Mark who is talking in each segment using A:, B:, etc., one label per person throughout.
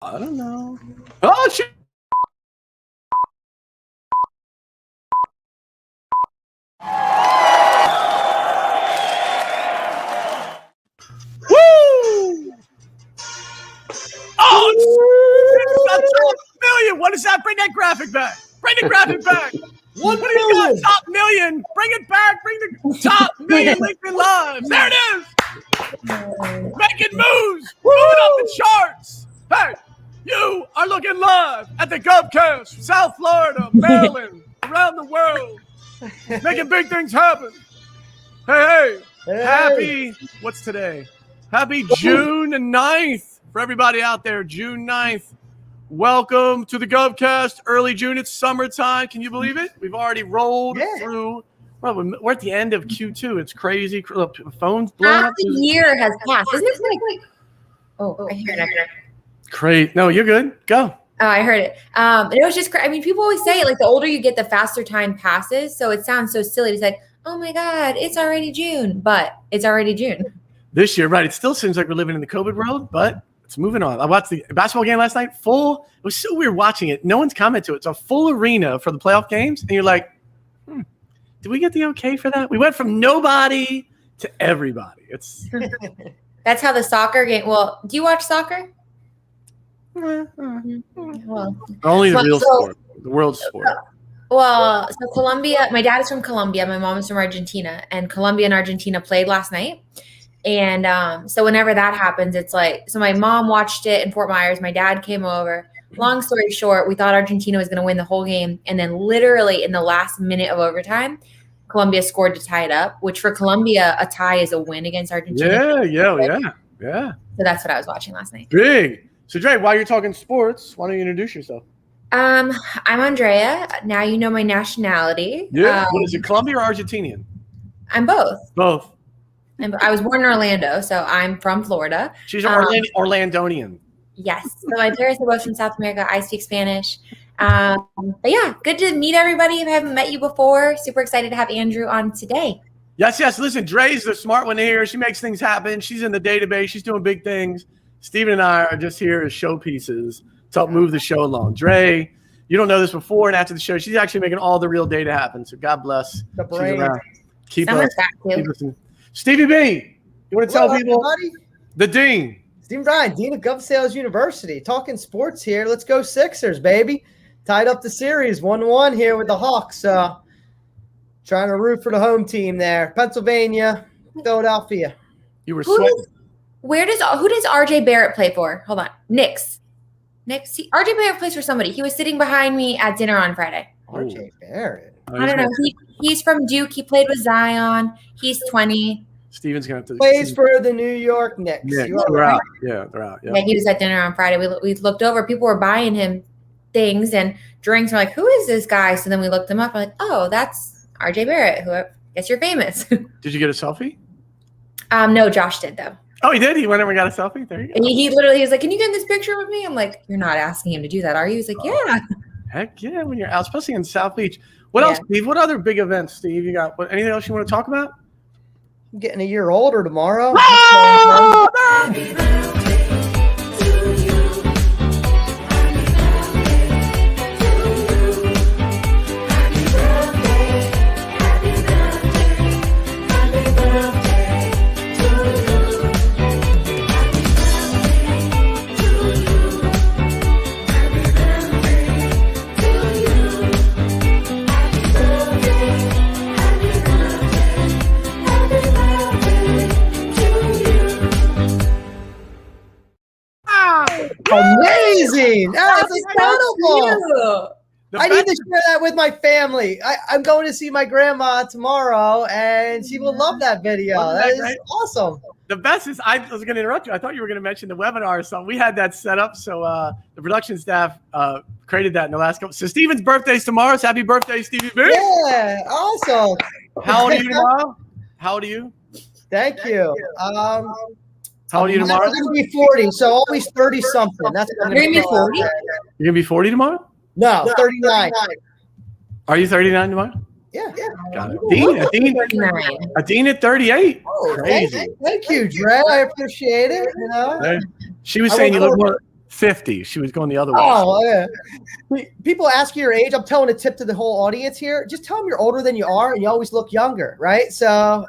A: I don't know. Oh, shit. Woo! Oh, it's a million. What is that? Bring that graphic back. Bring the graphic back. What do you got? Top million. Bring it back. Bring the top million LinkedIn lives. There it is. Making moves. Moving up the charts. Hey, you are looking live at the GovCast, South Florida, Maryland, around the world. Making big things happen. Hey. Happy, what's today? Happy June 9th for everybody out there. June 9th. Welcome to the GovCast. Early June. It's summertime. Can you believe it? We've already rolled through. Well, we're at the end of Q2. It's crazy. Phones blowing up.
B: Half the year has passed. Isn't this like? Oh, I hear it.
A: Great. No, you're good. Go.
B: Oh, I heard it. It was just. I mean, people always say it, like the older you get, the faster time passes. So it sounds so silly to say, "Oh my God, it's already June," but it's already June.
A: This year, right? It still seems like we're living in the COVID world, but it's moving on. I watched the basketball game last night. Full. It was so weird watching it. No one's commented to it. It's a full arena for the playoff games, and you're like, did we get the okay for that? We went from nobody to everybody. It's
B: That's how the soccer game. Well, do you watch soccer? Well,
A: only the real sport, the world sport.
B: Well, so Colombia. My dad is from Colombia. My mom is from Argentina, and Colombia and Argentina played last night. And so whenever that happens, it's like, so my mom watched it in Fort Myers. My dad came over. Long story short, we thought Argentina was going to win the whole game. And then literally in the last minute of overtime, Colombia scored to tie it up, which for Colombia, a tie is a win against Argentina.
A: Yeah.
B: So that's what I was watching last night.
A: Big. So Dre, while you're talking sports, why don't you introduce yourself?
B: I'm Andrea. Now you know my nationality.
A: Yeah. What is it, Colombia or Argentinian?
B: I'm both.
A: Both.
B: I was born in Orlando, so I'm from Florida.
A: She's an Orlandonian.
B: Yes. So my parents are both from South America. I speak Spanish. But yeah, good to meet everybody. If I haven't met you before, super excited to have Andrew on today.
A: Yes. Listen, Dre's the smart one here. She makes things happen. She's in the database. She's doing big things. Steven and I are just here as showpieces to help move the show along. Dre, you don't know this before and after the show. She's actually making all the real data happen. So God bless.
C: The brain.
A: Keep listening. Stevie B, you want to tell people
C: everybody?
A: The Dean.
C: Steve Bryan, Dean of GovSales University. Talking sports here. Let's go Sixers, baby. Tied up the series 1-1 here with the Hawks. Trying to root for the home team there. Pennsylvania, Philadelphia.
A: You were sweating.
B: Who does RJ Barrett play for? Hold on. Knicks. RJ Barrett plays for somebody. He was sitting behind me at dinner on Friday.
C: RJ Barrett.
B: I don't know. He's from Duke. He played with Zion. He's 20.
A: Steven's going to have to.
C: Plays for the New York Knicks.
A: They're out. Yeah, they're out. Yeah,
B: he was at dinner on Friday. We looked over. People were buying him things and drinks. We're like, who is this guy? So then we looked him up. We're like, oh, that's RJ Barrett. Who I guess you're famous.
A: Did you get a selfie?
B: No, Josh did, though.
A: Oh, he did? He went over and got a selfie? There you go.
B: And he literally was like, can you get in this picture with me? I'm like, you're not asking him to do that, are you? He's like, yeah.
A: Heck yeah, when you're out, especially in South Beach. What else, Steve? What other big events, Steve? You got anything else you want to talk about?
C: I'm getting a year older tomorrow. Amazing! That's incredible. I need to share that with my family. I'm going to see my grandma tomorrow, and she will love that video. That is awesome.
A: The best is, I was going to interrupt you. I thought you were going to mention the webinar or something. We had that set up, so the production staff created that in the last couple. So Steven's birthday's tomorrow. So happy birthday, Stevie B.
C: Yeah, awesome.
A: How old are you tomorrow? How old are you?
C: Thank you.
A: How old are you tomorrow?
C: I'm going to be 40, so always 30-something. That's what I'm
B: going to be 40?
A: You're going to be 40 tomorrow?
C: No, 39.
A: Are you 39 tomorrow?
C: Yeah.
A: Got it. A Dean at 38.
C: Oh, crazy. Thank you, Dre. I appreciate it. You know?
A: She was saying you look more. 50. She was going the other way.
C: Oh, yeah. People ask you your age. I'm telling a tip to the whole audience here. Just tell them you're older than you are, and you always look younger, right? So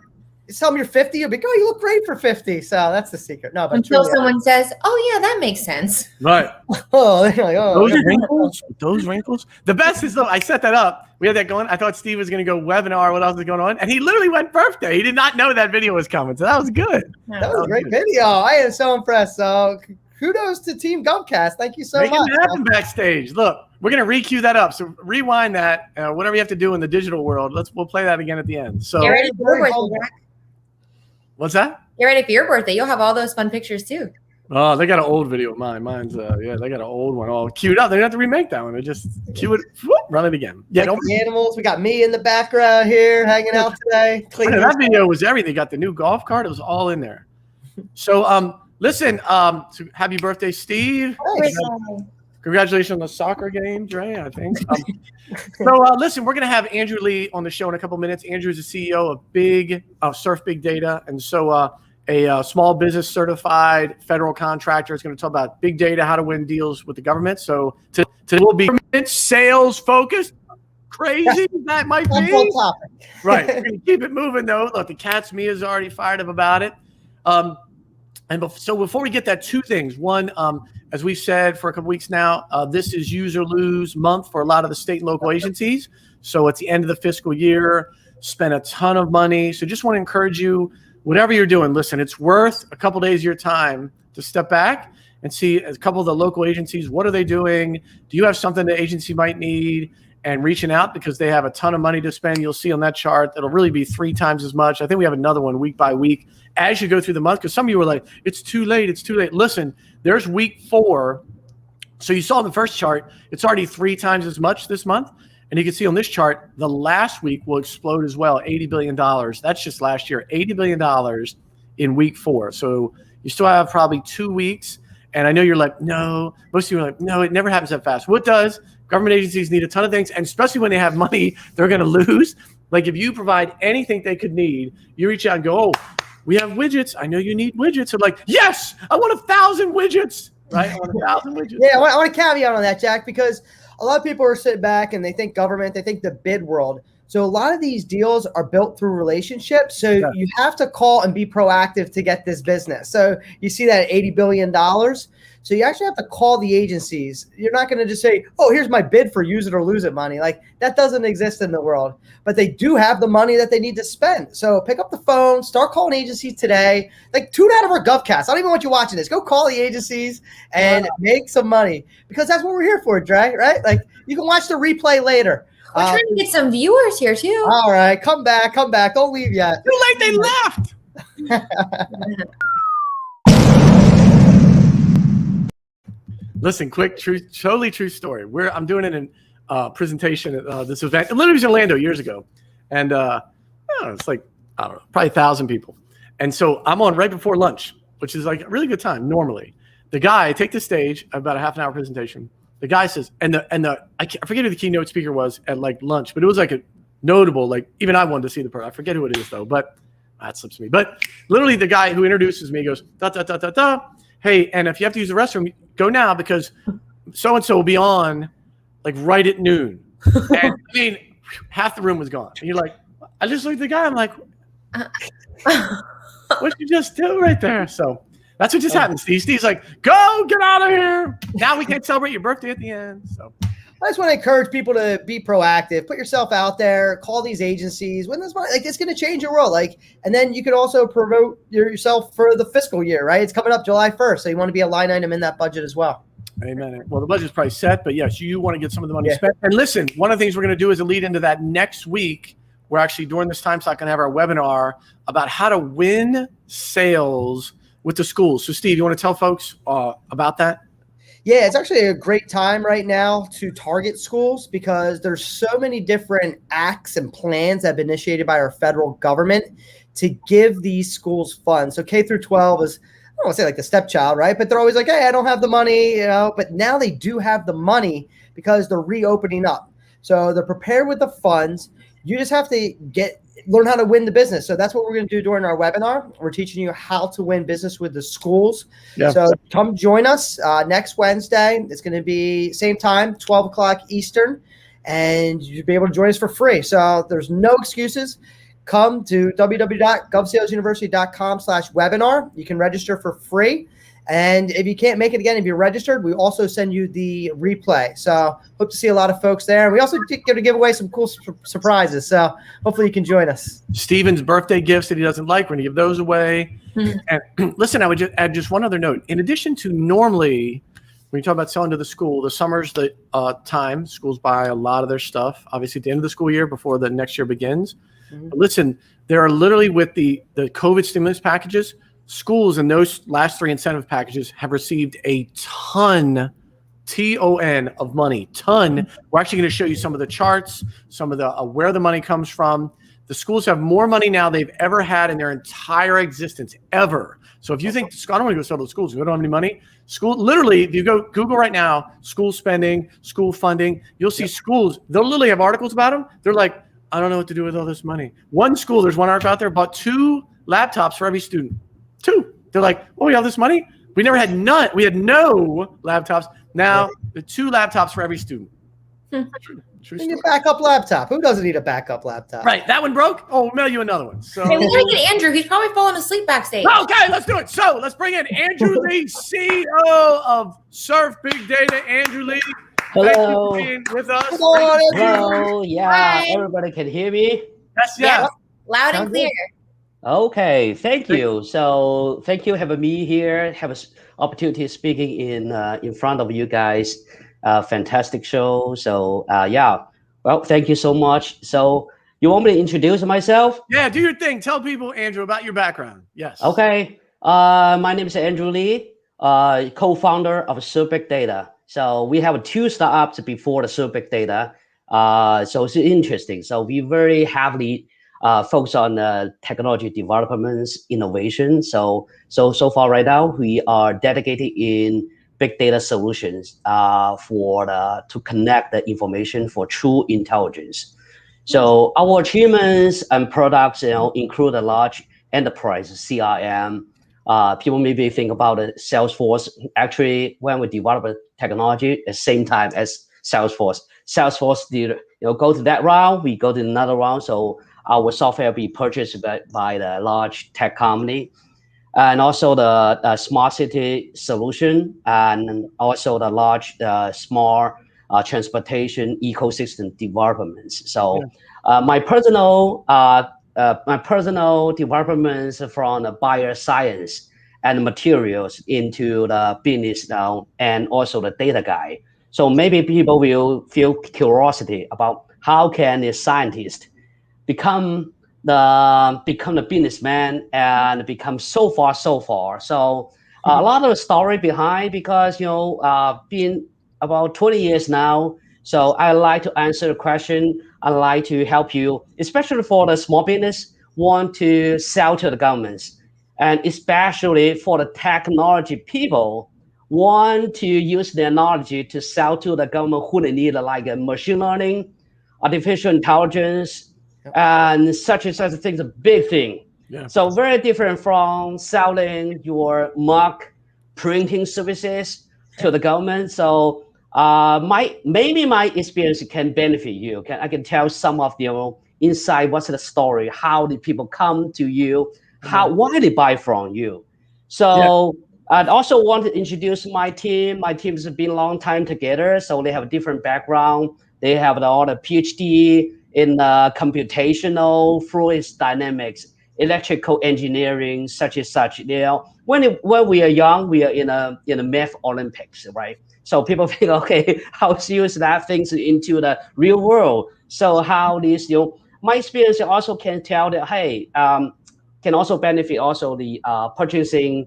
C: just tell them you're 50. You'll be like, oh, you look great for 50. So that's the secret. No, but
B: until someone says, "Oh yeah, that makes sense."
A: Right.
C: Oh, they're like, oh,
A: those wrinkles. Those wrinkles. The best is though. I set that up. We had that going. I thought Steve was going to go webinar. What else is going on? And he literally went birthday. He did not know that video was coming. So that was good.
C: That was a great video. I am so impressed. So kudos to Team GovCast. Thank you so much.
A: Make it happen backstage. Look, we're gonna re-cue that up. So rewind that. Whatever you have to do in the digital world. We'll play that again at the end. So
B: get ready for your birthday, Jack.
A: What's that?
B: Get ready for your birthday. You'll have all those fun pictures too.
A: Oh, they got an old video of mine. Mine's they got an old one all queued up. They don't have to remake that one. They just cue it, whoop, run it again. Yeah,
C: don't the animals. We got me in the background here hanging out today.
A: That video was everything. Got the new golf cart. It was all in there. So listen, so happy birthday, Steve. Congratulations on the soccer game, Dre, I think. So listen, we're going to have Andrew Lee on the show in a couple minutes. Andrew is the CEO of SurfBigData. And so a small business certified federal contractor is going to talk about big data, how to win deals with the government. So today will be sales focused. Crazy that might be. Right. We're going to keep it moving, though. Look, the cat's Mia's already fired up about it. So before we get that, two things. One, as we've said for a couple weeks now, this is use or lose month for a lot of the state and local agencies. So at the end of the fiscal year, spend a ton of money. So just want to encourage you, whatever you're doing, listen, it's worth a couple days of your time to step back and see a couple of the local agencies. What are they doing? Do you have something the agency might need? And reaching out because they have a ton of money to spend. You'll see on that chart, it'll really be 3 times as much. I think we have another one week by week as you go through the month, because some of you were like, it's too late. It's too late. Listen, there's week 4. So you saw in the first chart, it's already 3 times as much this month. And you can see on this chart, the last week will explode as well, $80 billion. That's just last year, $80 billion in week 4. So you still have probably 2 weeks. And I know you're like, no, most of you are like, no, it never happens that fast. What does? Government agencies need a ton of things, and especially when they have money, they're going to lose. Like if you provide anything they could need, you reach out and go, oh, we have widgets. I know you need widgets. I'm like, yes, I want 1,000 widgets, right? I want 1,000 widgets.
C: Yeah, I want to caveat on that, Jack, because a lot of people are sitting back and they think government, they think the bid world. So a lot of these deals are built through relationships. So you have to call and be proactive to get this business. So you see that at $80 billion. So you actually have to call the agencies. You're not going to just say, oh, here's my bid for use it or lose it money. Like that doesn't exist in the world, but they do have the money that they need to spend. So pick up the phone, start calling agencies today. Like tune out of our GovCast. I don't even want you watching this. Go call the agencies and make some money because that's what we're here for, Dre, right? Like you can watch the replay later.
B: We're trying to get some viewers here too.
C: All right, come back. Don't leave yet.
A: Too late, they left. Listen, quick, totally true story. I'm doing it in presentation at this event. It literally was in Orlando years ago. And it's like, I don't know, probably 1,000 people. And so I'm on right before lunch, which is like a really good time normally. The guy, I take the stage, about a half an hour presentation. The guy says, I forget who the keynote speaker was at like lunch, but it was like a notable, like even I wanted to see the person. I forget who it is though, but that slips me. But literally the guy who introduces me goes, da, da, da, da, da. Hey, and if you have to use the restroom, go now because so-and-so will be on like right at noon. And I mean, half the room was gone. And you're like, I just looked at the guy. I'm like, what'd you just do right there? So that's what just happened, Steve. Steve's like, go, get out of here. Now we can't celebrate your birthday at the end. So
C: I just want to encourage people to be proactive, put yourself out there, call these agencies. When this money, like it's going to change your world. Like, and then you could also promote yourself for the fiscal year, right? It's coming up July 1st. So you want to be a line item in that budget as well.
A: Amen. Well, the budget's probably set, but yes, you want to get some of the money spent. And listen, one of the things we're going to do is a lead into that next week. We're actually during this time slot going to have our webinar about how to win sales with the schools. So Steve, you want to tell folks about that?
C: Yeah, it's actually a great time right now to target schools because there's so many different acts and plans that have been initiated by our federal government to give these schools funds. So K through 12 is, I don't want to say like the stepchild, right? But they're always like, hey, I don't have the money, but now they do have the money because they're reopening up. So they're prepared with the funds. You just have to get learn how to win the business. So that's what we're going to do during our webinar. We're teaching you how to win business with the schools.
A: Yeah.
C: So come join us next Wednesday. It's going to be same time, 12 o'clock Eastern, and you'll be able to join us for free. So there's no excuses. Come to www.govsalesuniversity.com/webinar. You can register for free. And if you can't make it again, if you're registered, we also send you the replay. So hope to see a lot of folks there. And we also going to give away some cool surprises. So hopefully you can join us.
A: Steven's birthday gifts that he doesn't like, we're going to give those away. And listen, I would just add just one other note. In addition to normally, when you talk about selling to the school, the summer's the time schools buy a lot of their stuff, obviously at the end of the school year before the next year begins. But listen, there are literally with the COVID stimulus packages, schools in those last 3 incentive packages have received a ton, T-O-N, of money. Ton. We're actually going to show you some of the charts, some of the where the money comes from. The schools have more money now they've ever had in their entire existence, ever. So if you think, I don't want to go sell to the schools, we don't have any money. School, literally, if you go Google right now, school spending, school funding, you'll see schools, they'll literally have articles about them. They're like, I don't know what to do with all this money. One school, there's one article out there, bought 2 laptops for every student. 2. They're like, oh, we have this money? We never had none. We had no laptops. Now, the 2 laptops for every student. True
C: You need a backup laptop. Who doesn't need a backup laptop?
A: Right. That one broke? Oh, we'll mail you another one. So,
B: Hey, we gotta get Andrew. He's probably falling asleep backstage.
A: okay, let's do it. So let's bring in Andrew Lee, CEO of SurfBigData. Andrew Lee.
D: Hello.
A: Thank you for being with us.
D: Hello. Yeah,
B: Hi.
D: everybody can hear me.
A: Yes, yeah.
B: Loud and clear.
D: Okay, thank you. So thank you for having me here. Have an opportunity of speaking in front of you guys. Fantastic show. So yeah, well, thank you so much. So you want me to introduce myself?
A: Yeah, do your thing. Tell people, Andrew, about your background. Yes.
D: Okay. My name is Andrew Lee, co-founder of SurfBigData. So we have 2 startups before the SurfBigData. So it's interesting. So we very heavily focus on technology developments, innovation. So far right now, we are dedicated in big data solutions to connect the information for true intelligence. So our achievements and products, include a large enterprise CRM. People maybe think about Salesforce. Actually, when we develop a technology at the same time as Salesforce did, go to that round, we go to another round. So our software be purchased by the large tech company, and also the smart city solution, and also the large smart transportation ecosystem developments. So my personal developments from the bioscience and materials into the business now, and also the data guy. So maybe people will feel curiosity about how can a scientist become the businessman and become so far. So a lot of story behind, because being about 20 years now. So I like to answer the question. I like to help you, especially for the small business want to sell to the governments, and especially for the technology people want to use their knowledge to sell to the government who they need, like machine learning, artificial intelligence, and such things, a big thing. Yeah. So very different from selling your mark printing services to the government. So maybe my experience can benefit you. I can tell some of the inside, what's the story, how did people come to you, why they buy from you. So I'd also want to introduce my team. My team has been a long time together, so they have a different background. They have all the PhD in computational fluids dynamics, electrical engineering, such. When we are young, we are in a math Olympics, right? So people think, okay, how serious that things into the real world. So how this, my experience also can tell that, hey, can also benefit also the purchasing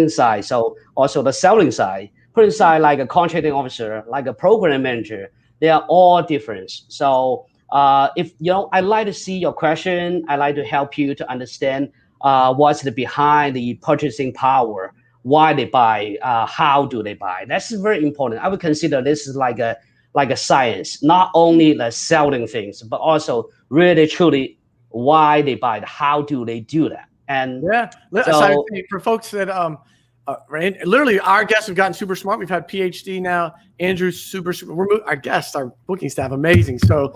D: side. So also the selling side, purchasing side, like a contracting officer, like a program manager, they are all different. So if I like to see your question, I like to help you to understand what's behind the purchasing power, why they buy, how do they buy. That's very important. I would consider this is like a science, not only the selling things, but also really truly why they buy it, how do they do that. And
A: so for folks that literally our guests have gotten super smart. We've had PhD now. Andrew's super. Our guests, our booking staff, amazing. So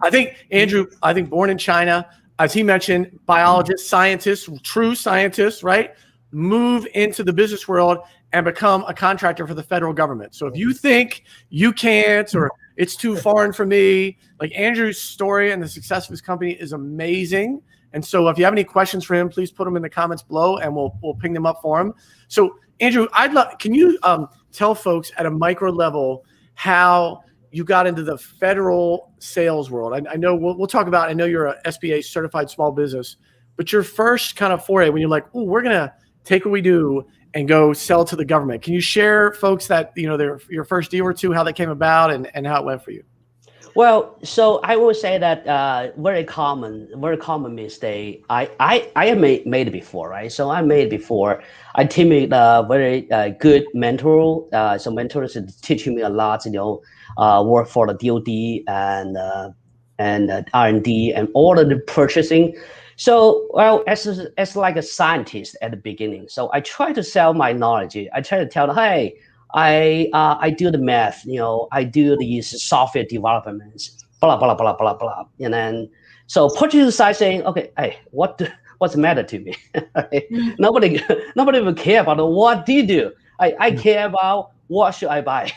A: I think Andrew, born in China, as he mentioned, biologist, scientist, true scientist, right? Move into the business world and become a contractor for the federal government. So if you think you can't or it's too foreign for me, like Andrew's story and the success of his company is amazing. And so if you have any questions for him, please put them in the comments below and we'll ping them up for him. So Andrew, can you tell folks at a micro level how you got into the federal sales world? I know we'll talk about, I know you're a SBA certified small business, but your first kind of foray when you're like, oh, we're going to take what we do and go sell to the government. Can you share folks that, your first deal or two, how that came about and how it went for you?
D: Well, so I will say that very common mistake. I have made it before, right? So I made it before. I teamed very good mentor. So mentors are teaching me a lot. Work for the DoD and R&D and all of the purchasing. So, well, as like a scientist at the beginning, so I try to sell my knowledge. I try to tell them, hey, I do the math, I do these software developments, blah, blah, blah, blah, blah. And then, so purchase side saying, okay, hey, what's the matter to me? Nobody will care about what do you do. I care about what should I buy.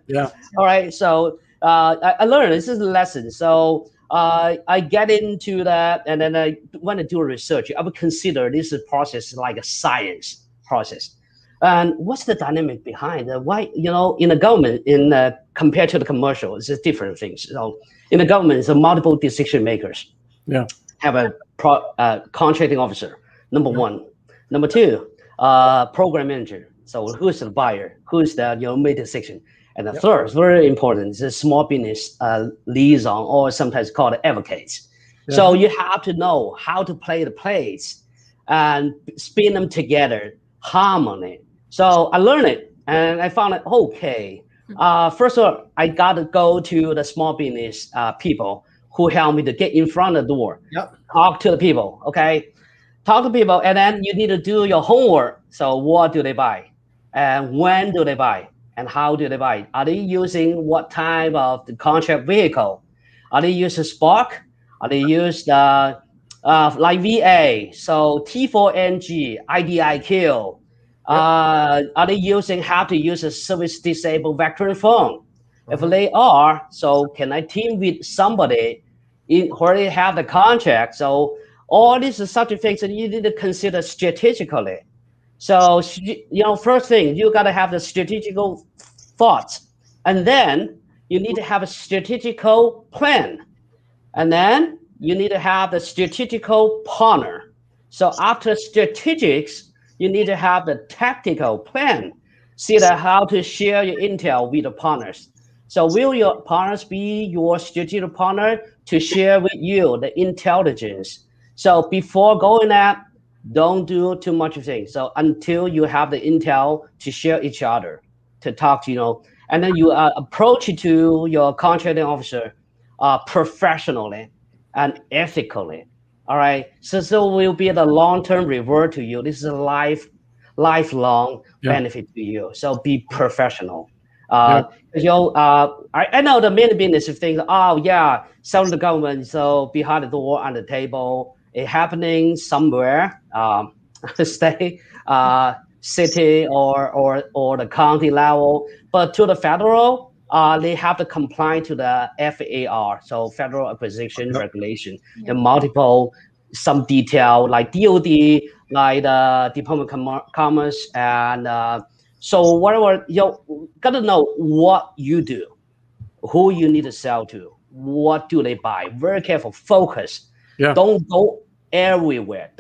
C: Yeah.
D: All right. So I learned this is a lesson. So I get into that, and then I want to do research. I would consider this process like a science process. And what's the dynamic behind that? Why, in the government, compared to the commercial, it's just different things. So in the government, it's a multiple decision makers.
A: Yeah.
D: Have a contracting officer, number one. Number two, program manager. So who's the buyer? Who's the made decision? And the third, very important, is a small business liaison, or sometimes called advocates. Yeah. So you have to know how to play the plays and spin them together, harmony. So I learned it, and I found it okay. First of all, I got to go to the small business people who help me to get in front of the door.
C: Yep.
D: Talk to the people, okay? Talk to people, and then you need to do your homework. So what do they buy? And when do they buy? And how do they buy? Are they using what type of the contract vehicle? Are they using Spark? Are they using like VA? So T4NG, IDIQ. Are they have to use a service disabled veteran phone? If they are, so can I team with somebody who already have the contract? So all these are such things that you need to consider strategically. So, first thing, you got to have the strategical thoughts, and then you need to have a strategical plan, and then you need to have the strategical partner. So after strategics, you need to have the tactical plan. See that how to share your intel with the partners. So will your partners be your strategic partner to share with you the intelligence? So before going at, don't do too much of things. So until you have the intel to share each other, to talk to, and then you approach it to your contracting officer professionally and ethically. All right. So will be the long-term reward to you. This is a lifelong benefit to you. So be professional. I know the many business things. Oh yeah, sell to the government. So behind the door, on the table, it happening somewhere, state, city, or the county level. But to the federal, they have to comply to the FAR, so Federal Acquisition Regulation, and multiple, some detail like DoD, like the Department of Commerce, and so whatever, gotta know what you do, who you need to sell to, what do they buy. Very careful, focus. Yeah. Don't go everywhere.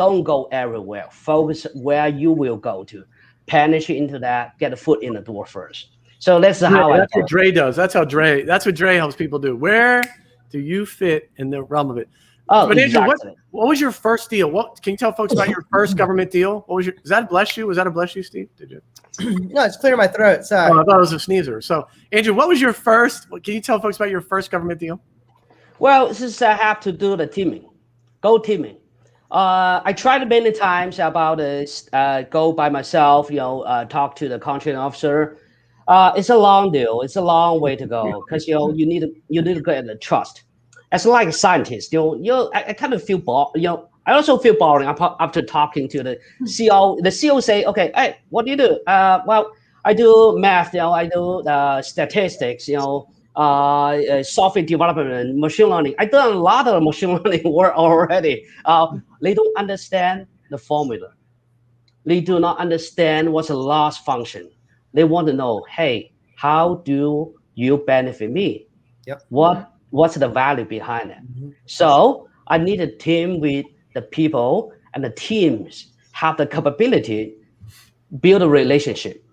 D: Focus where you will go to. Penetrate into that, get a foot in the door first. So that's how
A: that's what Dre does. That's what Dre helps people do. Where do you fit in the realm of it?
C: Oh,
A: but Andrew, what was your first deal? What can you tell folks about your first government deal? What was does that bless you? Was that a bless you, Steve? Did you?
C: No, it's clearing my throat. Sorry.
A: Oh, I thought it was a sneezer. So Andrew, what was your first? Can you tell folks about your first government deal?
D: Well, this I have to do the teaming. go teaming. I tried many times about go by myself, talk to the contracting officer. It's a long deal. It's a long way to go because you need to get the trust. As like a scientist, I kind of feel bored. I also feel boring after talking to the CO. The CO say, okay, hey, what do you do? Well, I do math. I do statistics. Software development, machine learning. I've done a lot of machine learning work already. They don't understand the formula. They do not understand what's a loss function. They want to know, hey, how do you benefit me?
C: Yep.
D: What's the value behind it? So I need a team with the people, and the teams have the capability build a relationship,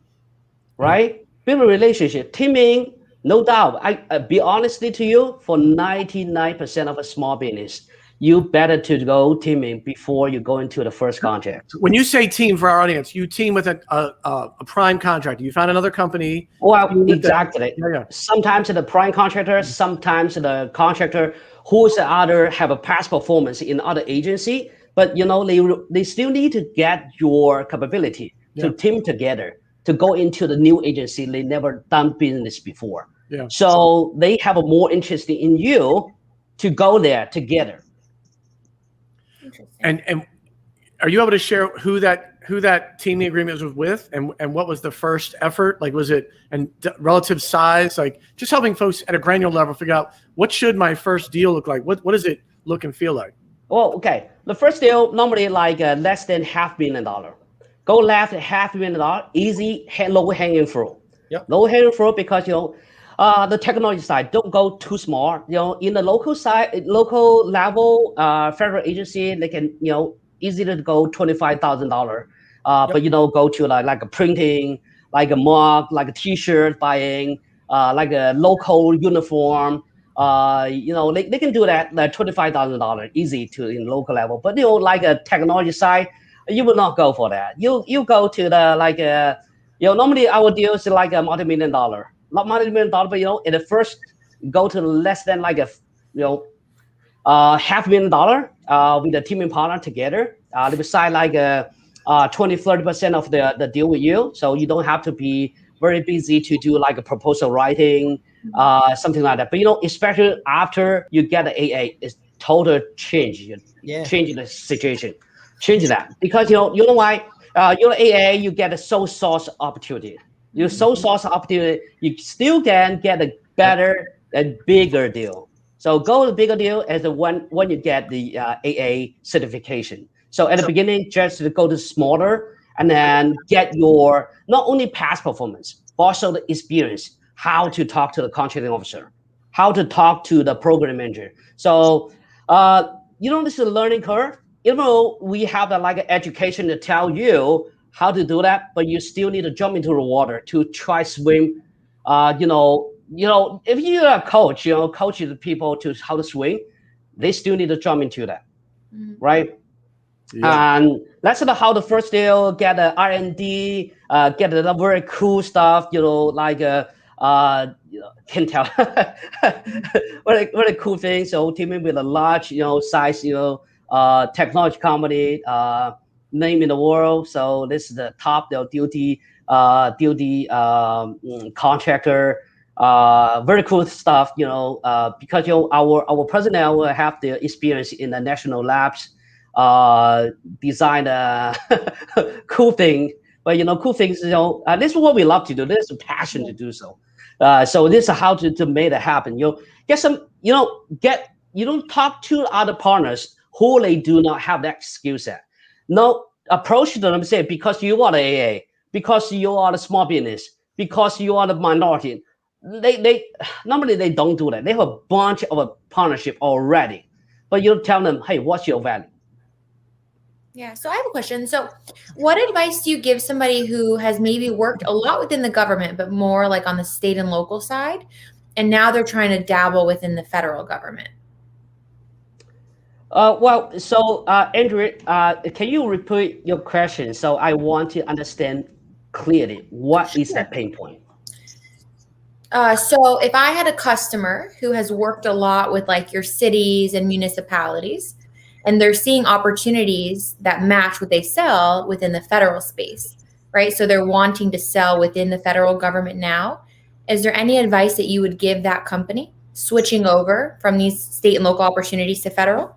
D: right? Build a relationship. Teaming, no doubt. I be honestly to you, for 99% of a small business, you better to go teaming before you go into the first contract.
A: When you say team, for our audience, you team with a prime contractor. You found another company.
D: Well, exactly.
A: Yeah.
D: Sometimes the prime contractor, sometimes the contractor who's have a past performance in other agency, but they still need to get your capability to team together to go into the new agency. They never done business before.
A: Yeah.
D: So they have a more interest in you to go there together.
A: And are you able to share who that teaming agreement was with, and what was the first effort? Like, was it and relative size? Like, just helping folks at a granular level figure out what should my first deal look like? What does it look and feel like?
D: Oh, okay. The first deal normally like less than $500 million. Go left $500 million, easy, low hanging fruit.
C: Yep.
D: Low hanging fruit because the technology side, don't go too small. In the local side, local level, federal agency, they can easy to go $25,000. But go to like a printing, like a mug, like a T-shirt buying, like a local uniform. They can do that like $25,000 easy to in local level. But like a technology side, you will not go for that. You go to the normally our deal is like a multi-million dollar. Not multi-million dollar, but at the first go to less than like a $500,000 with a teaming partner together. They will sign like 20-30% of the deal with you, so you don't have to be very busy to do like a proposal writing, something like that. But especially after you get the AA, it's total change. Change the situation, change that because you know why? Your AA, you get a sole source opportunity. Your sole source opportunity, you still can get a better and bigger deal. So go the bigger deal as when you get the AA certification. So at the beginning, just go to smaller and then get your not only past performance, but also the experience, how to talk to the contracting officer, how to talk to the program manager. So this is a learning curve. Even though we have like an education to tell you how to do that, but you still need to jump into the water to try swim. If you're a coach, coaching the people to how to swim, they still need to jump into that, right? Yeah. And that's how the first deal get the R&D, get the very cool stuff, can tell very cool thing. So teaming with a large, size, technology company, name in the world. So this is the top duty contractor. Very cool stuff, because our president will have the experience in the national labs, design a cool thing. But cool things, this is what we love to do. This is a passion to do so. So this is how to make it happen. Get some, you don't talk to other partners who they do not have that skill set. No, approach them and say, because you are the AA, because you are the small business, because you are the minority. They normally they don't do that. They have a bunch of a partnership already, but you tell them, hey, what's your value?
B: Yeah. So I have a question. So what advice do you give somebody who has maybe worked a lot within the government, but more like on the state and local side, and now they're trying to dabble within the federal government?
D: Andrew, can you repeat your question? So I want to understand clearly what is that pain point.
B: So if I had a customer who has worked a lot with like your cities and municipalities, and they're seeing opportunities that match what they sell within the federal space, right? So they're wanting to sell within the federal government now. Is there any advice that you would give that company switching over from these state and local opportunities to federal?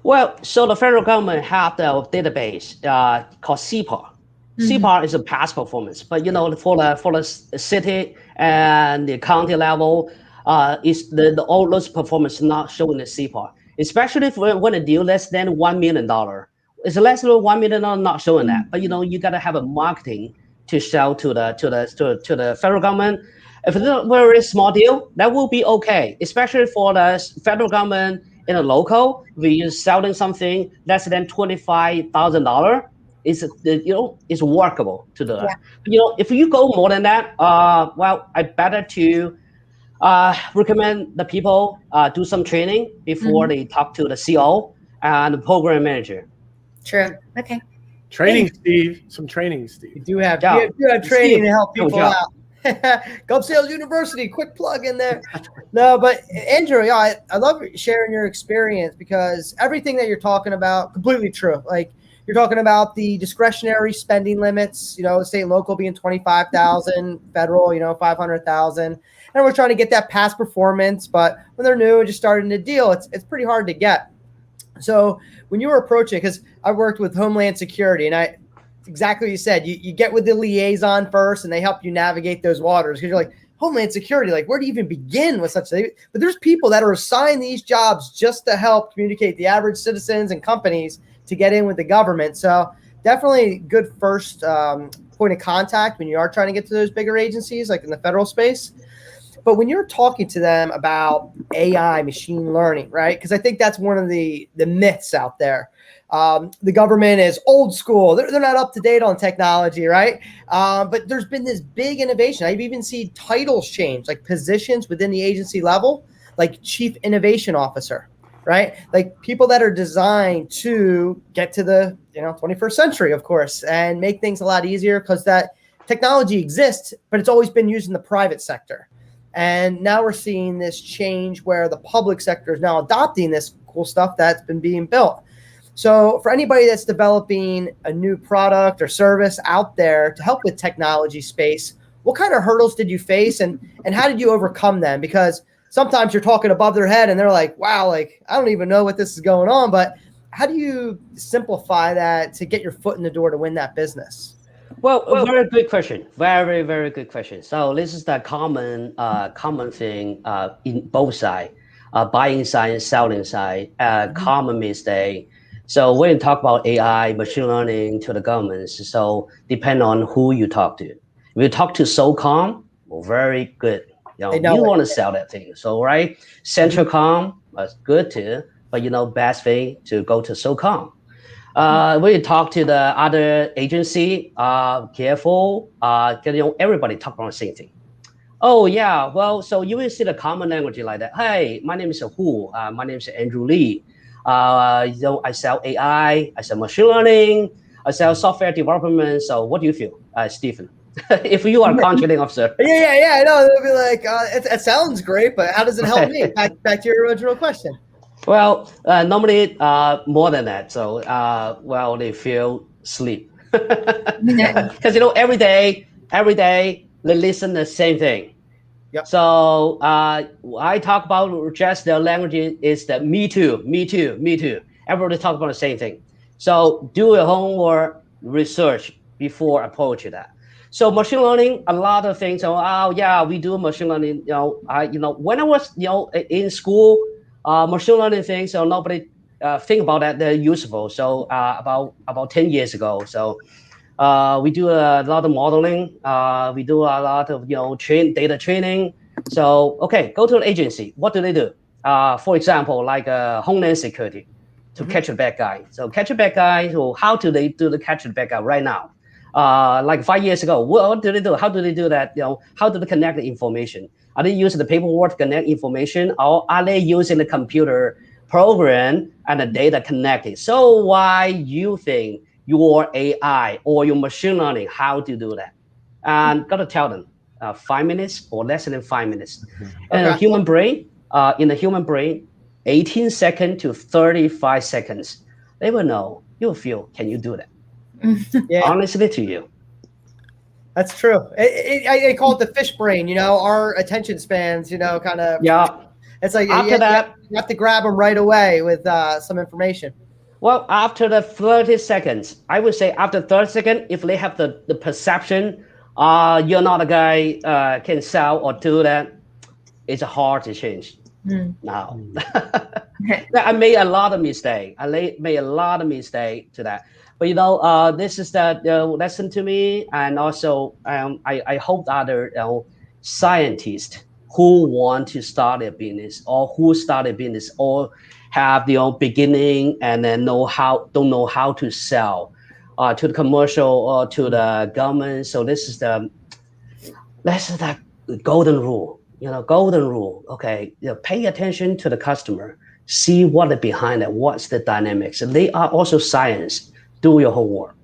D: Well, so the federal government have the database called CPAR. CPAR is a past performance, but for the city and the county level, is all those performance not showing the CPAR, especially when a deal less than $1 million. It's less than $1 million, not showing that. But you got to have a marketing to sell to the federal government. If it's a very small deal, that will be okay, especially for the federal government. In a local, we're selling something less than $25,000. It's workable to do that. Yeah. If you go more than that, well, I better to recommend the people do some training before they talk to the CO and the program manager.
B: True. Okay.
A: Training, Steve. Some training, Steve.
C: You do have training Steve, to help people out. GovSales University, quick plug in there. No, but Andrew, I love sharing your experience because everything that you're talking about, completely true. Like you're talking about the discretionary spending limits, state and local being 25,000, federal, 500,000. And we're trying to get that past performance, but when they're new and just starting to deal, it's pretty hard to get. So when you were approaching, because I worked with Homeland Security, and exactly what you said. You get with the liaison first, and they help you navigate those waters because you're like, Homeland Security, like where do you even begin with such thing? But there's people that are assigned these jobs just to help communicate the average citizens and companies to get in with the government. So definitely good first point of contact when you are trying to get to those bigger agencies like in the federal space. But when you're talking to them about AI, machine learning, right? Because I think that's one of the myths out there. The government is old school. They're not up to date on technology, right? But there's been this big innovation. I've even seen titles change, like positions within the agency level, like Chief Innovation Officer, right? Like people that are designed to get to the 21st century, of course, and make things a lot easier because that technology exists, but it's always been used in the private sector. And now we're seeing this change where the public sector is now adopting this cool stuff that's been being built. So for anybody that's developing a new product or service out there to help with technology space, what kind of hurdles did you face and how did you overcome them? Because sometimes you're talking above their head and they're like, wow, like, I don't even know what this is going on. But how do you simplify that to get your foot in the door to win that business?
D: Well, very good question. Very, very good question. So this is the common thing in both sides, buying side and selling side, common mistake. So when you talk about AI, machine learning to the governments, so depend on who you talk to. If you talk to SOCOM, well, very good. You want to sell that thing. So right, CentralCom was good too, but best thing to go to SOCOM. When you talk to the other agency, careful. Everybody talk about the same thing. Oh yeah, well, so you will see the common language like that. Hey, my name is Hu. My name is Andrew Lee. I sell AI, I sell machine learning, I sell software development. So what do you feel, Stephen? If you are a contracting officer.
C: Yeah. No, they'll be like, it sounds great, but how does it help me? Back to your original question.
D: Well, normally more than that. So, they feel sleep because every day they listen the same thing. Yep. So I talk about just the language is that me too. Everybody talk about the same thing. So do your homework research before approach that. So machine learning, a lot of things. So we do machine learning. When I was in school, machine learning things. So nobody think about that. They're useful. So about 10 years ago. So. We do a lot of modeling. We do a lot of data training. So go to an agency. What do they do? For example, like Homeland Security to catch a bad guy. So catch a bad guy. So how do they do the catch a bad guy right now? Like 5 years ago, what do they do? How do they do that? How do they connect the information? Are they using the paperwork to connect information, or are they using the computer program and the data connected? So why you think your AI or your machine learning, how to do that? And got to tell them 5 minutes or less than 5 minutes. And in the human brain, 18 seconds to 35 seconds, they will know. You'll feel, can you do that?
C: Yeah,
D: Honestly to you.
C: that's true. I call it the fish brain. Our attention spans. Kind of.
D: Yeah.
C: It's like
D: After that,
C: you have to grab them right away with some information.
D: well, after the 30 seconds, I would say after 30 seconds, if they have the perception, you're not a guy can sell or do that, it's hard to change. Now, I made a lot of mistake. Made a lot of mistake to that. But this is the lesson to me, and also I hope other scientists who want to start a business or who start a business or have beginning and then don't know how to sell to the commercial or to the government. So this is the golden rule. Golden rule. Okay, pay attention to the customer, see what is behind it, what's the dynamics. And they are also science. Do your homework.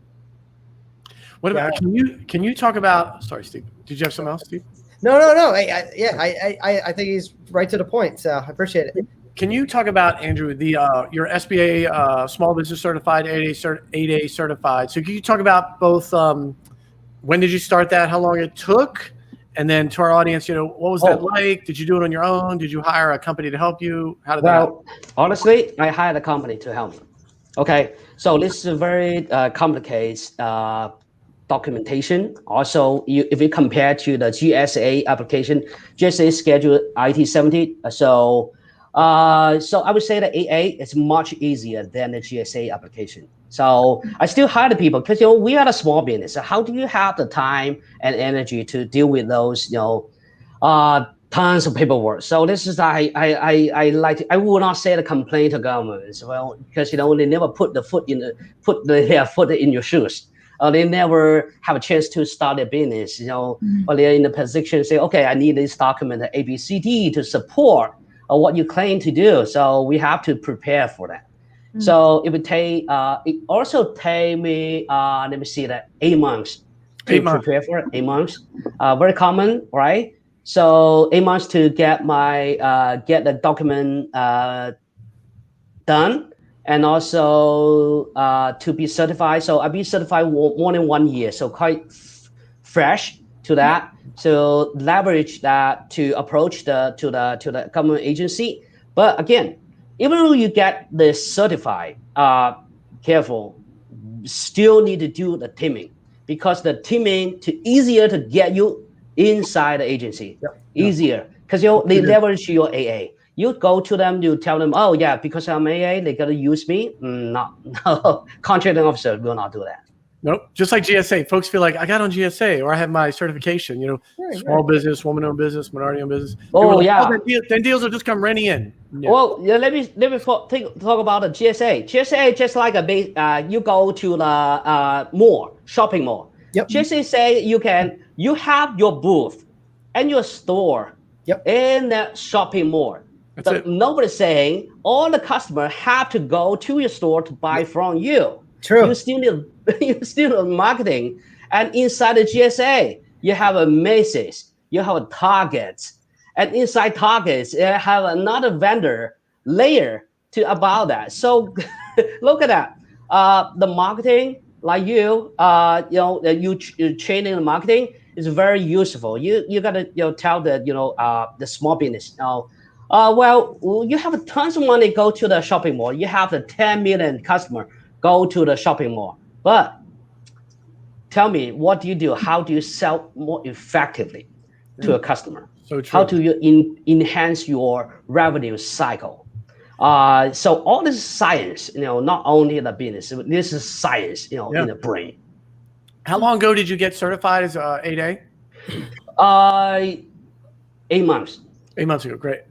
A: What about? Can you talk about? Sorry, Steve. Did you have something else, Steve?
C: No. I think he's right to the point. So I appreciate it.
A: Can you talk about, Andrew, your SBA Small Business Certified, 8A certified? So can you talk about both? When did you start that? How long it took? And then to our audience, what was that like? Did you do it on your own? Did you hire a company to help you? How did that happen?
D: Honestly, I hired a company to help me. Okay, so this is a very complicated documentation. Also, if you compare to the GSA application, GSA schedule IT 70. So I would say that AA is much easier than the GSA application. So I still hire the people because we are a small business. So how do you have the time and energy to deal with those tons of paperwork? So this is I will not say the complaint to government. Well, because they never put their foot in your shoes. They never have a chance to start a business. Or they're in the position to say, okay, I need this document A, B, C, D to support what you claim to do. So we have to prepare for that. So it would take. It also take me. Let me see that 8 months to prepare for it. 8 months. Very common, right? So 8 months to get get the document done, and also to be certified. So I've been certified more than 1 year, so quite fresh to that. So leverage that to approach to the government agency. But again, even though you get this certified, careful, still need to do the teaming, because the teaming easier to get you inside the agency. Easier because they leverage your AA. You go to them, you tell them, oh yeah, because I'm AA, they gotta use me. No, contracting officer will not do that.
A: Nope. Just like GSA, folks feel like I got on GSA or I have my certification. Small business, woman-owned business, minority-owned business. Then deals will just come running in.
D: No. Well, let me talk about the GSA. GSA just like you go to the mall, shopping mall.
C: Yep.
D: GSA say you have your booth and your store in the shopping mall. But nobody's saying all the customers have to go to your store to buy from you.
C: True.
D: You still need marketing, and inside the GSA you have a Macy's, you have a Targets, and inside Targets you have another vendor layer about that. So look at that. The marketing, like you training the marketing is very useful. You gotta tell the small business now. You have tons of money go to the shopping mall. You have the 10 million customer go to the shopping mall. But tell me, what do you do? How do you sell more effectively to a customer?
A: So true.
D: How do you enhance your revenue cycle? So all this is science, not only the business. This is science, in the brain.
A: How long ago did you get certified as 8A?
D: 8 months.
A: 8 months ago, great.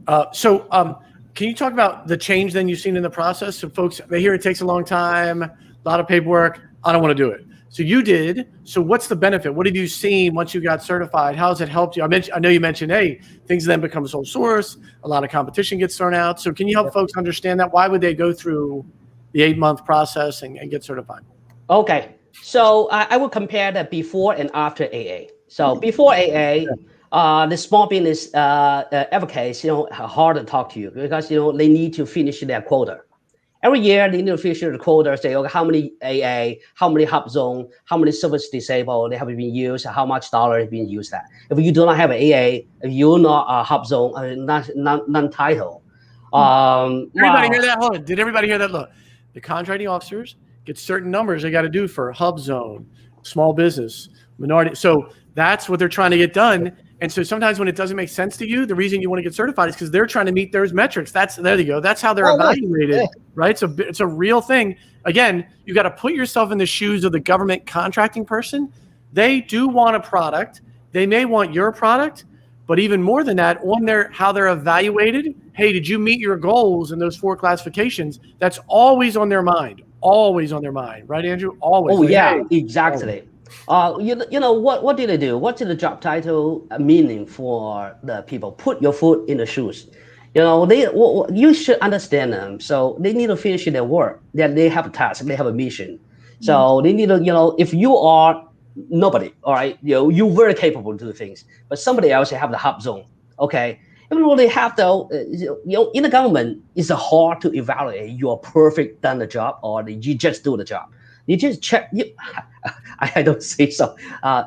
A: Can you talk about the change then you've seen in the process? So folks, they hear it takes a long time, a lot of paperwork. I don't want to do it. So you did. So what's the benefit? What have you seen once you got certified? How has it helped you? I know you mentioned, hey, things then become sole source. A lot of competition gets thrown out. So can you help folks understand that? Why would they go through the 8-month process and get certified?
D: Okay. So I will compare the before and after AA. So before AA, the small business advocates, are hard to talk to you because they need to finish their quota. Every year they need to finish the quota. Say, okay, how many AA, how many hub zone, how many service disabled they have been used, how much dollar has been used. That if you do not have an AA, if you're not a hub zone, non-title.
A: Everybody hear that? Hold on. Did everybody hear that? Look, the contracting officers get certain numbers they got to do for hub zone, small business, minority. So that's what they're trying to get done. And so sometimes when it doesn't make sense to you, the reason you want to get certified is because they're trying to meet those metrics. There you go. That's how they're evaluated, right? So it's a real thing. Again, you got to put yourself in the shoes of the government contracting person. They do want a product. They may want your product, but even more than that, on how they're evaluated. Hey, did you meet your goals in those 4 classifications? That's always on their mind. Always on their mind, right, Andrew? Always.
D: Oh, yeah, exactly. What did they do? What did the job title meaning for the people? Put your foot in the shoes. You should understand them. So they need to finish their work. They have a task. They have a mission. So they need to, if you are nobody, all right, you're very capable to do things, but somebody else have the hub zone. Okay. Even though they have in the government, it's hard to evaluate you're perfect done the job or you just do the job. You just check. I don't say so.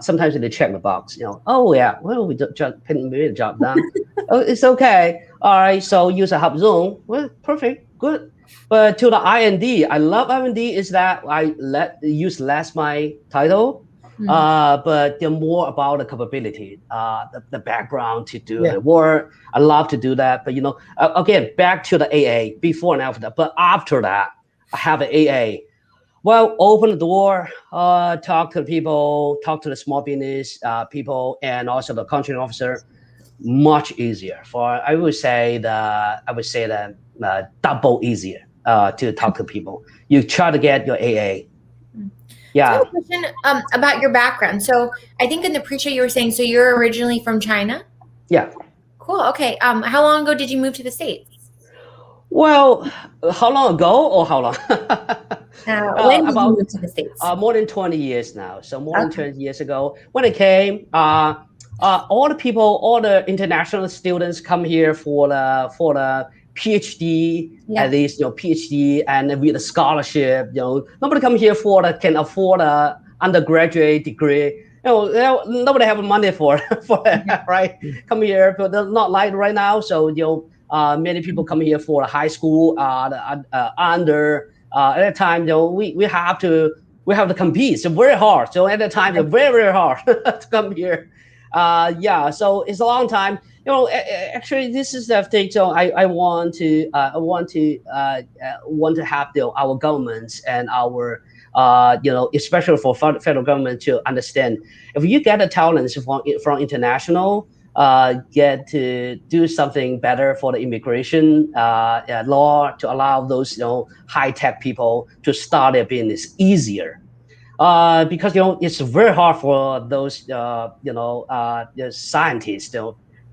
D: Sometimes they check the box. Oh yeah, well we just made the job done. Oh, it's okay. All right. So use a hub zone. Well, perfect, good. But to the IND, I love IND is that I use less my title. But they're more about the capability, the background to do the work. I love to do that. But again, back to the AA before and after that. But after that, I have an AA. Well, open the door, talk to the people, talk to the small business people, and also the contracting officer. Much easier. I would say that double easier to talk to people. You try to get your AA. Yeah.
B: So I have a question about your background. So I think in the pre-show you were saying, so you're originally from China?
D: Yeah.
B: Cool. Okay. How long ago did you move to the States?
D: Well, how long ago or how long?
B: When did you move to the States?
D: More than 20 years now. So more than 20 years ago, when I came, all the international students come here for the PhD, at least PhD, and with a scholarship. Nobody come here can afford a undergraduate degree. Nobody have money for that, right? Come here, but not like right now. So many people come here for the high school, at that time. We have to compete. It's very hard. So at that time, it's very, very hard to come here. So it's a long time. Actually, this is the thing. So I want to have our governments and our especially for federal government to understand if you get the talents from international, get to do something better for the immigration law to allow those high tech people to start their business easier. Because it's very hard for those the scientists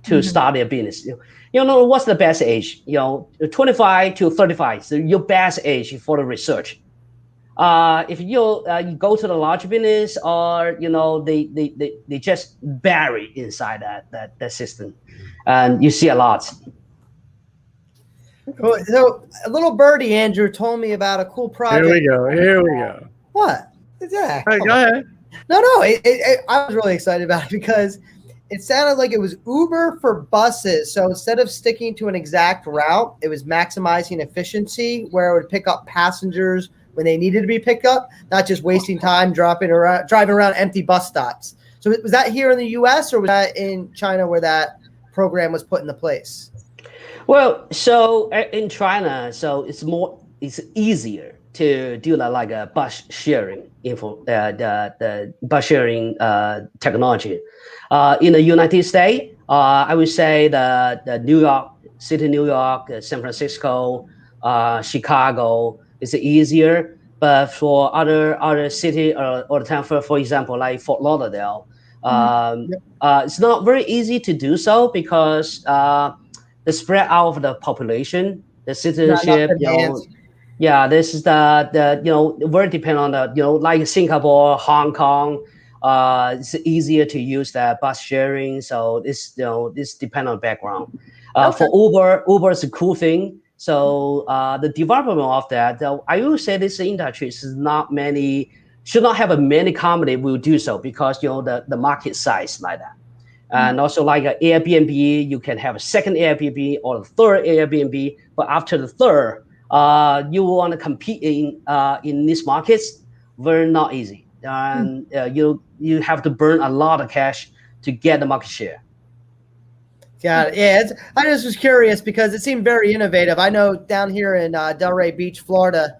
D: to start their business. What's the best age? 25 to 35. So your best age for the research. If you go to the large business, or they just bury inside that system, and you see a lot.
C: Cool. So a little birdie Andrew told me about a cool project.
A: Here we go.
C: What? Yeah.
A: All right, go ahead.
C: No. I was really excited about it because it sounded like it was Uber for buses. So instead of sticking to an exact route, it was maximizing efficiency, where it would pick up passengers when they needed to be picked up, not just wasting time driving around empty bus stops. So was that here in the U.S. or was that in China where that program was put into place?
D: Well, so in China, so it's easier to do like a bus sharing the bus sharing technology. In the United States, I would say the New York, San Francisco, Chicago is easier. But for other city or town, for example, like Fort Lauderdale, it's not very easy to do so because the spread out of the population, the citizenship, this is the very depend on the like Singapore, Hong Kong, it's easier to use that bus sharing. So this depends on background. For Uber is a cool thing. So the development of that, I will say this industry should not have a many company will do so, because the market size like that. And also like Airbnb, you can have a second Airbnb or a third Airbnb, but after the third, you want to compete in these markets, very not easy. And you have to burn a lot of cash to get the market share.
C: Got it. Yeah, I just was curious because it seemed very innovative. I know down here in Delray Beach, Florida,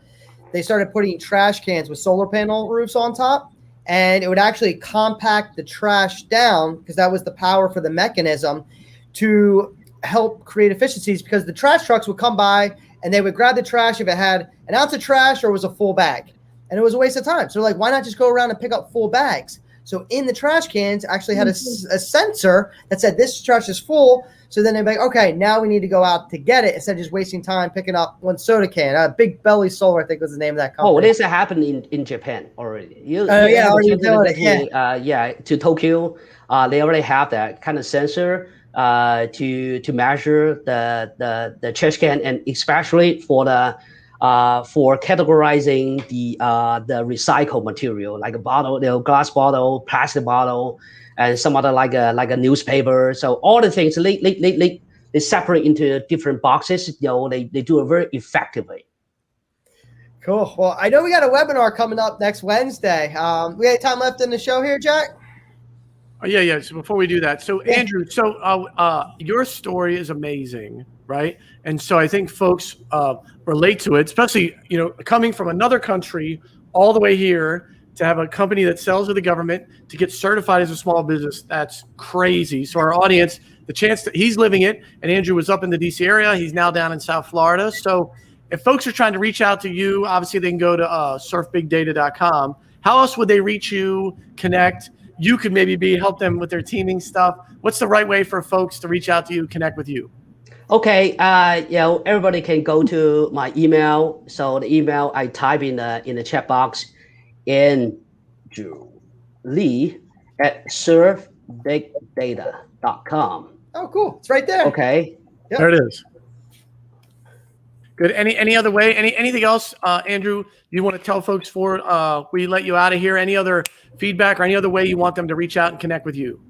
C: they started putting trash cans with solar panel roofs on top, and it would actually compact the trash down, because that was the power for the mechanism to help create efficiencies, because the trash trucks would come by and they would grab the trash if it had an ounce of trash or was a full bag, and it was a waste of time. So they're like, why not just go around and pick up full bags? So in the trash cans actually had a sensor that said this trash is full. So then they'd be like, okay, now we need to go out to get it, instead of just wasting time picking up one soda can. Big Belly Solar, I think, was the name of that company.
D: Oh, this happened in Japan already.
C: Already doing it.
D: Yeah, to Tokyo, they already have that kind of sensor to measure the trash can, and especially for categorizing the recycled material, like a bottle, glass bottle, plastic bottle, and some other like a newspaper. So all the things they separate into different boxes. They do it very effectively.
C: Cool. Well, I know we got a webinar coming up next Wednesday. We have time left in the show here, Jack?
A: Oh, yeah. So before we do that, so Andrew, your story is amazing, right? And so I think folks relate to it, especially coming from another country all the way here to have a company that sells to the government to get certified as a small business. That's crazy. So our audience, the chance that he's living it, and Andrew was up in the DC area, he's now down in South Florida. So if folks are trying to reach out to you, obviously they can go to surfbigdata.com. How else would they reach you, connect? You could maybe help them with their teaming stuff. What's the right way for folks to reach out to you, connect with you?
D: Okay, everybody can go to my email. So the email I type in the chat box, Andrew Lee at SurfBigData.com.
C: Oh, cool! It's right there.
D: Okay,
C: Yep.
A: There it is. Good. Any other way? Anything else, Andrew? You want to tell folks before we let you out of here? Any other feedback or any other way you want them to reach out and connect with you?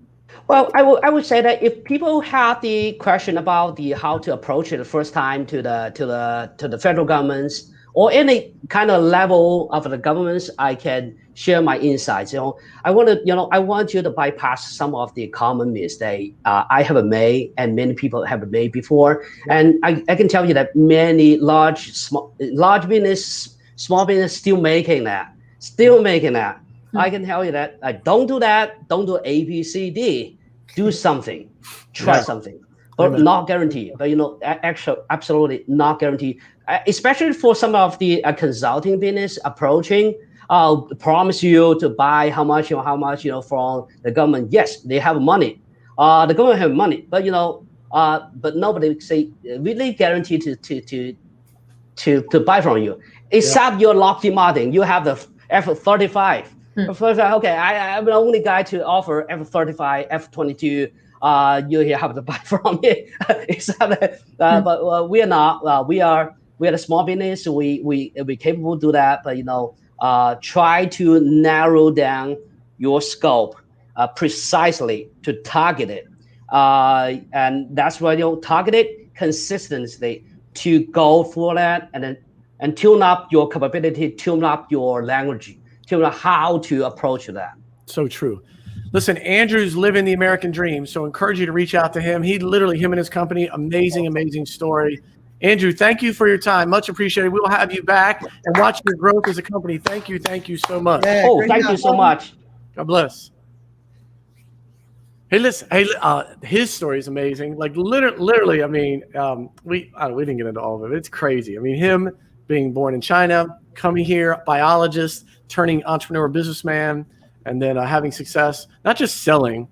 D: Well, I would say that if people have the question about how to approach it the first time to the federal governments or any kind of level of the governments, I can share my insights. I want you to bypass some of the common mistakes I have made and many people have made before. And I can tell you that many large business, small business still making that. I can tell you that don't do that. Don't do A, B, C, D. Do something. Try something. But not guaranteed. But actually, absolutely not guaranteed. Especially for some of the consulting business approaching, promise you to buy how much from the government. Yes, they have money. The government have money, but but nobody say really guaranteed to buy from you. Except your Lockheed Martin, you have the F-35. Okay, I'm the only guy to offer F-35, F-22. You have to buy from me. But we are not. We are a small business. We capable to do that. But try to narrow down your scope precisely to target it, and that's why target it consistently to go for that, and tune up your capability, tune up your language, tune up how to approach that.
A: So true. Listen, Andrew's living the American dream, so encourage you to reach out to him. Him and his company, amazing story. Andrew, thank you for your time. Much appreciated. We'll have you back and watch your growth as a company. Thank you so much.
C: Yeah,
D: thank you so much.
A: God bless. Hey, listen. His story is amazing. Like literally. I mean, we didn't get into all of it. It's crazy. I mean, him being born in China, coming here, biologist, turning entrepreneur, businessman, and then having success. Not just selling.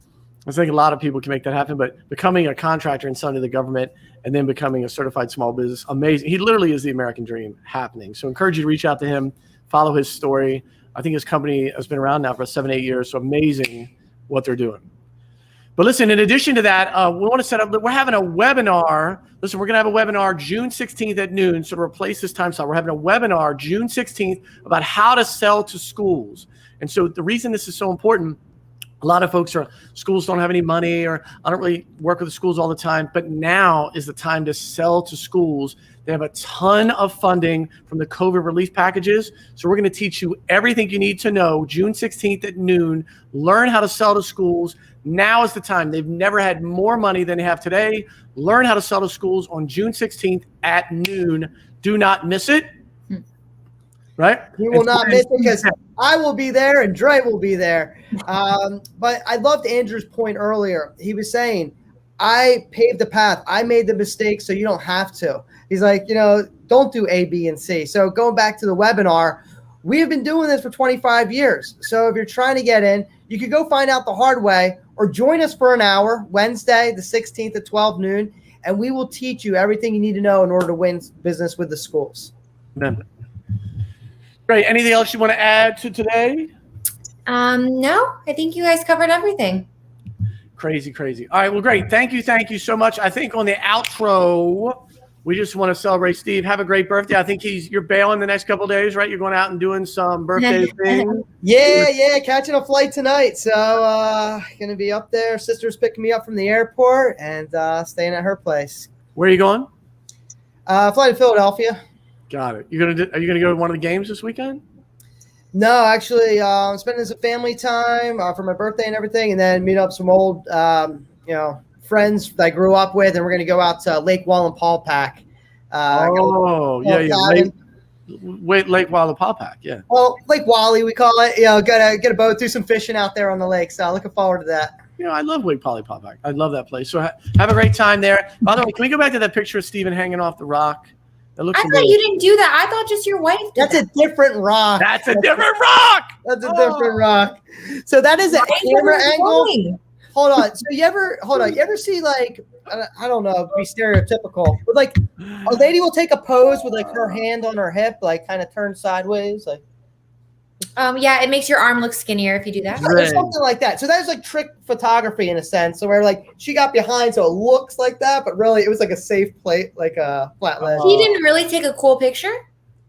A: I think a lot of people can make that happen, but becoming a contractor and selling to the government, and then becoming a certified small business. Amazing. He literally is the American dream happening. So encourage you to reach out to him, follow his story. I think his company has been around now for 7-8 years. So amazing what they're doing. But listen, in addition to that, we want to set up, we're having a webinar. Listen, we're going to have a webinar June 16th at noon. So to replace this time slot, we're having a webinar June 16th about how to sell to schools. And so the reason this is so important, a lot of folks schools don't have any money, or I don't really work with the schools all the time, but now is the time to sell to schools. They have a ton of funding from the COVID relief packages. So we're going to teach you everything you need to know June 16th at noon. Learn how to sell to schools. Now is the time. They've never had more money than they have today. Learn how to sell to schools on June 16th at noon. Do not miss it. Right?
C: You will not miss it, because I will be there and Dre will be there. But I loved Andrew's point earlier. He was saying, I paved the path. I made the mistake so you don't have to. He's like, don't do A, B, and C. So going back to the webinar, we have been doing this for 25 years. So if you're trying to get in, you could go find out the hard way, or join us for an hour, Wednesday, the 16th at 12 noon, and we will teach you everything you need to know in order to win business with the schools.
A: Amen. Great. Anything else you want to add to today?
B: No, I think you guys covered everything.
A: Crazy. All right. Well, great. Thank you so much. I think on the outro, we just want to celebrate Steve. Have a great birthday. I think you're bailing the next couple of days, right? You're going out and doing some birthday thing.
C: Yeah, catching a flight tonight. So gonna be up there. Sister's picking me up from the airport and staying at her place.
A: Where are you going?
C: Flying to Philadelphia.
A: Got it. Are you gonna go to one of the games this weekend?
C: No, actually, I'm spending some family time for my birthday and everything, and then meet up some old, friends that I grew up with, and we're going to go out to Lake Wallenpaupack.
A: Lake Wallenpaupack, yeah.
C: Well, Lake Wally, we call it. Gotta get a boat, do some fishing out there on the lake. So looking forward to that.
A: I love Lake Wallenpaupack. I love that place. So have a great time there. By the way, can we go back to that picture of Steven hanging off the rock?
B: I thought you didn't do that. I thought just your wife did
C: That's a different rock.
A: That's a different rock.
C: That's a different rock. So that is a camera angle. Hold on. So you ever see, like, I don't know, be stereotypical, but like a lady will take a pose with like her hand on her hip, like kind of turned sideways, like.
B: Yeah, it makes your arm look skinnier if you do that.
C: Or something like that. So that was like trick photography in a sense. So where like she got behind, so it looks like that, but really it was like a safe plate, like a flat ledge.
B: He didn't really take a cool picture.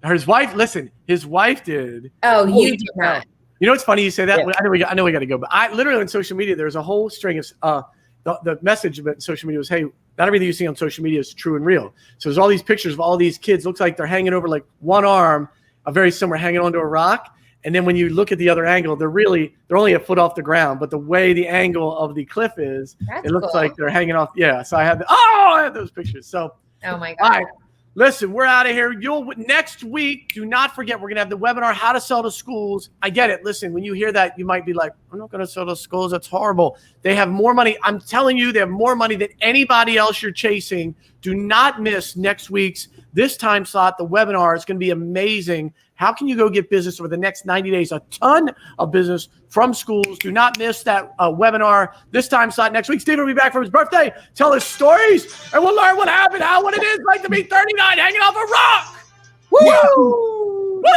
A: His wife did.
B: Oh, you did not.
A: You know what's funny you say that?
B: Yeah.
A: I know we got to go, but I literally on social media there's a whole string of the message about social media was, hey, not everything you see on social media is true and real. So there's all these pictures of all these kids. Looks like they're hanging over like one arm, very similar, hanging onto a rock. And then when you look at the other angle, they're only a foot off the ground. But the way the angle of the cliff is, it looks like they're hanging off. Yeah. So I had those pictures. So.
B: Oh my God.
A: All right. Listen, we're out of here. Next week, do not forget, we're going to have the webinar, How to Sell to Schools. I get it. Listen, when you hear that, you might be like, I'm not going to sell to schools. That's horrible. They have more money. I'm telling you, they have more money than anybody else you're chasing. Do not miss next week's this time slot. The webinar is going to be amazing. How can you go get business over the next 90 days? A ton of business from schools. Do not miss that webinar this time slot next week. Steve will be back from his birthday, tell us stories, and we'll learn what happened, what it is like to be 39 hanging off a rock. Woo! Woo!